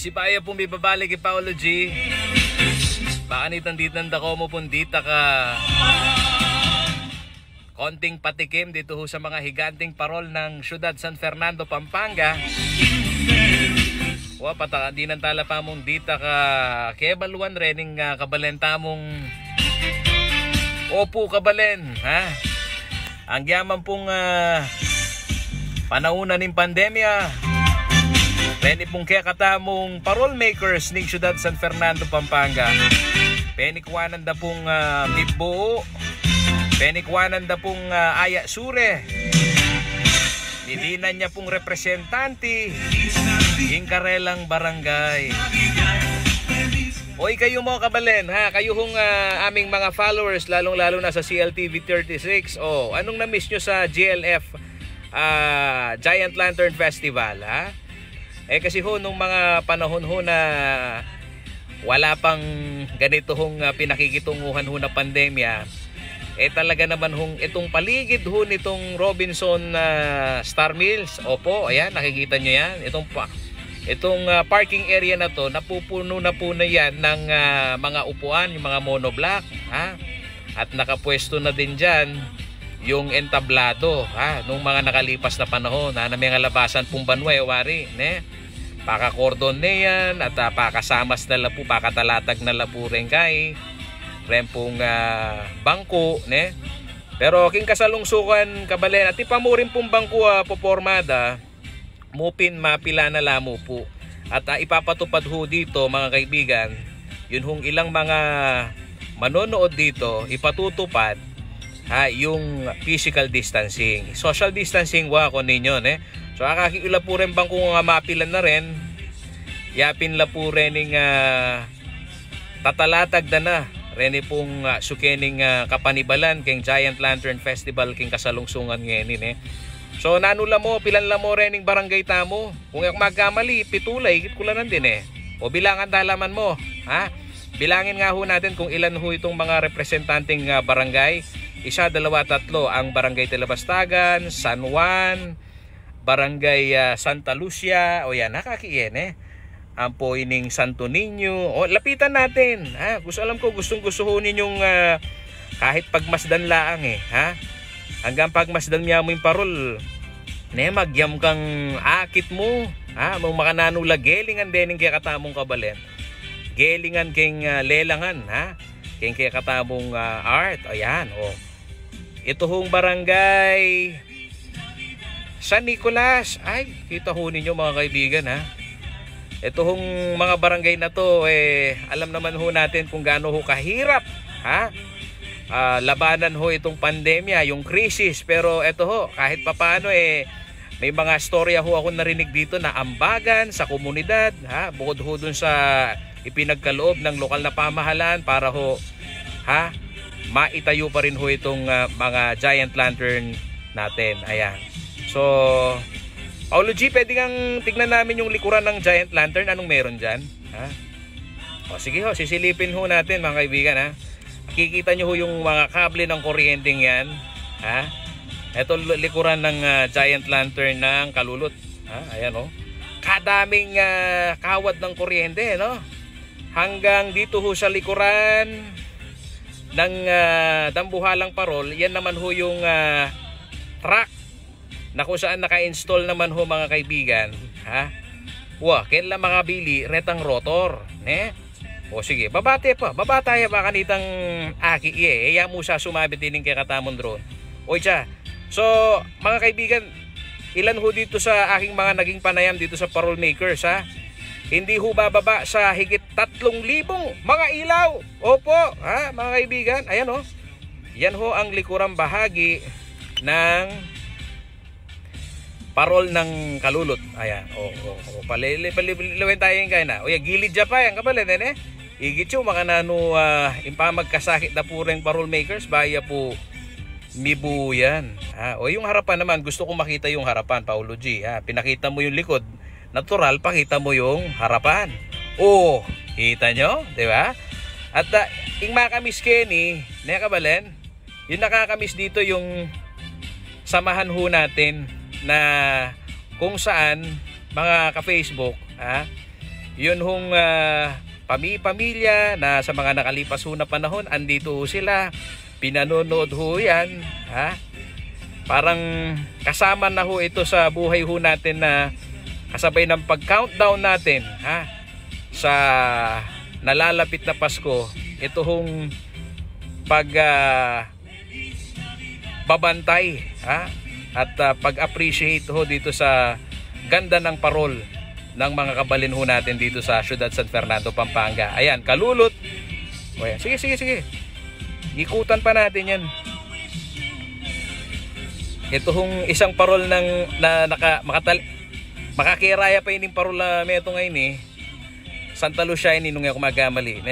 Isipaya pong bibabalik kay Paolo G. Baka nitan-ditan ko mo pundita ka konting patikim dito ho sa mga higanting parol ng Syudad San Fernando, Pampanga. Wa pataka di nang tala pa mong dita ka kebaluan rening kabalenta mong opo kabalen ha. Ang yaman pong panahon ng pandemya. Peni pong kaya katamong parol makers ng Syudad San Fernando, Pampanga. Penikwanan da pong Bibuo. Penikwanan da pong Aya Sure. Nidinan niya pong representante yung karelang barangay. Oy kayo mo kabalen ha, kayo hong aming mga followers lalong-lalo na sa CLTV 36. Oh, anong na-miss nyo sa GLF Giant Lantern Festival ha? Kasi ho nung mga panahon ho na wala pang ganito hong pinakikitunguhan ho na pandemya, talaga naman hong itong paligid ho nitong Robinson Star Mills. Opo, ayan, nakikita nyo yan. Itong parking area na to, napupuno na po na yan ng mga upuan, yung mga monoblock. Ha? At nakapwesto na din dyan yung entablado nung mga nakalipas na panahon na may labasan pong banway, wari. Ne? Pakakordon na yan at pakasamas na lapu, pakatalatag na lapu rin kay rempong bangko, ne? Pero king kasalungsukan kabalen at ipamurin pong bangko popormada mupin mapila na lamo po at ipapatupad ho dito mga kaibigan yun hong ilang mga manonood dito ipatutupad yung physical distancing, social distancing wako ninyo, ne? So akakiula po rin bangko nga mapilan na rin yapin la po rin tatalatag na Rene pong sukening kapanibalan king Giant Lantern Festival king kasalungsungan ngayon So nanula mo, pilan la mo rening barangay tamo. Kung magkamali, pitulay, higit kulan din O bilangan dalaman mo. Ha? Bilangin nga ho natin kung ilan ho itong mga representanting barangay. 1, 2, 3 ang Barangay Telebastagan, San Juan, Barangay Santa Lucia. O yan, nakakiyen ang poining Santo Niño. O lapitan natin. Ha? Alam ko gusto ho ninyong kahit pagmasdan laang ha? Hanggang pagmasdan niya mo yung parol. Ne magyam kang akit mo. Ha? Mong makananula gelingan din kaya katamong kabalen. Gelingan king lelangan ha. Kaya katamong art. Ayan ito hong barangay San Nicolas. Ay, kita ho ninyo mga kaibigan ha. Ito hong mga barangay na to alam naman ho natin kung gaano ho kahirap ha. Labanan ho itong pandemya, yung krisis, pero ito ho kahit papaano may mga storya ho ako narinig dito na ambagan sa komunidad ha, bukod ho dun sa ipinagkaloob ng lokal na pamahalaan para ho ha maitayo pa rin ho itong mga giant lantern natin. Ayan. So Paolo G, pwede kang tignan namin yung likuran ng giant lantern. Anong meron dyan? Ha? Sige ho, sisilipin ho natin mga kaibigan ha. Kikita nyo ho yung mga kable ng kuryenteng yan. Ha? Ito likuran ng giant lantern ng Kalulot. Ha? Ayan kadaming kawad ng kuryente no? Hanggang dito ho sa likuran ng Dambuhalang Parol. Yan naman ho yung truck na kung saan naka-install naman ho mga kaibigan ha. Kailan makabili retang rotor ne? Sige, babate pa. Babataya ba kanitang aki iya mo sa sumabit din kay katamon drone. Siya. So, mga kaibigan, ilan ho dito sa aking mga naging panayam dito sa parol makers ha? Hindi ho bababa sa higit 3,000 mga ilaw. Opo, ha, mga kaibigan. Ayan Yan ho ang likurang bahagi ng parol ng Kalulot. Ayan. Palilawin tayo yung kaya na. Gilid dya pa yan. Kabalin, Igit yung mga nano impamagkasakit na po rin parol makers. Baya po mibu yan. Yung harapan naman. Gusto ko makita yung harapan, Paolo G. Pinakita mo yung likod. Natural, pakita mo yung harapan. Kita nyo? Diba? At yung makamiss Kenny, nakabalen, yung nakakamiss dito yung samahan ho natin na kung saan mga ka-Facebook yun hong pamilya na sa mga nakalipas ho na panahon, andito ho sila, pinanonood ho yan, ha? Parang kasama na ho ito sa buhay ho natin na kasabay ng pag-countdown natin, ha? Sa nalalapit na Pasko, ito hong babantay, ha? At pag-appreciate ho dito sa ganda ng parol ng mga kabalin ho natin dito sa Ciudad San Fernando, Pampanga. Ayan, kalulot. O yan. Sige, sige, sige. Ikutan pa natin yan. Ito hong isang parol ng makakiraya pa yung parol na meto ngayon eh. Santa Lucia ini nung ako magamali.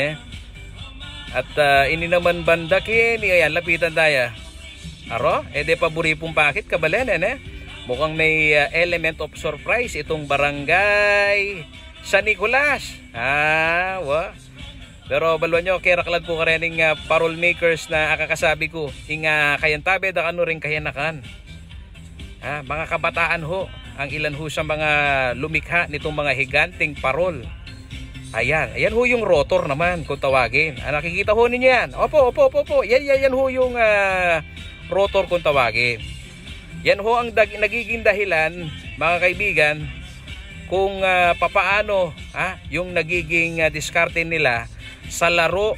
At ini naman bandakin. Ayan, lapitan tayo. Aro, ede paburi pong pakit kabalen mukhang may element of surprise itong barangay San Nicolas. Pero baluan nyo, keraklad po karening parol makers na akakasabi ko, inga kayantabe da kano rin kayanakan. Mga kabataan ho, ang ilan ho sa mga lumikha nitong mga higanting parol. Ayan, ayan ho yung rotor naman kung tawagin. Nakikita ho ninyo yan. Opo. Yan ho yung rotor kung tawagin. Yan ho ang nagiging dahilan, mga kaibigan, kung papaano yung nagiging diskarte nila sa laro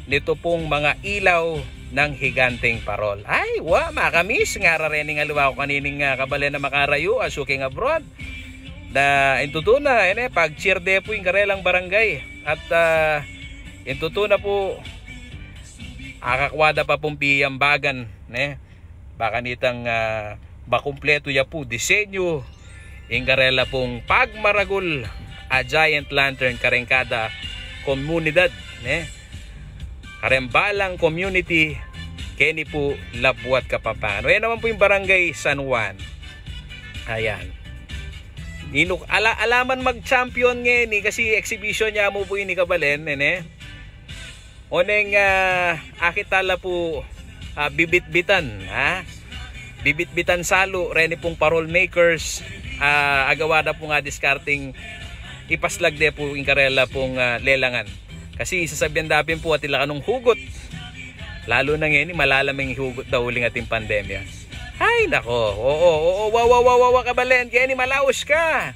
nito pong mga ilaw ng higanting parol. Ay, makamis nga rarening aluwa ko kanining kabalen na makarayo asuking abroad. Na intutuna, pag cheer de po yung karelang barangay. At intutuna po, akakwada pa pong piyambagan, baka nitang bakumpleto ya po disenyo yung karela pong pagmaragul a giant lantern karengkada komunidad, karembalang community keni po Labuat Kapampangan. Ayan naman po yung barangay San Juan. Ayan. Alaman mag-champion ngayon kasi exhibition niya mo po ini kabalen, Oneng akitala po bibit-bitan, bibit-bitan salo reni pong parol makers agawada po nga discarding ipaslag de po yung karela pong lelangan. Kasi sasabihan dapin po at ila kanong hugot. Lalo na ngayon malalaming hugot daw uling ating pandemya. Ay nako, wow kabalen, kaya ni malaos ka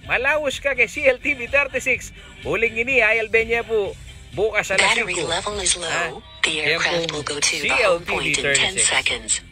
kay CLTV 36. Huling ini ayalben niya po bukas alas 5. Battery level is low. The aircraft will go to the home point in 10 seconds.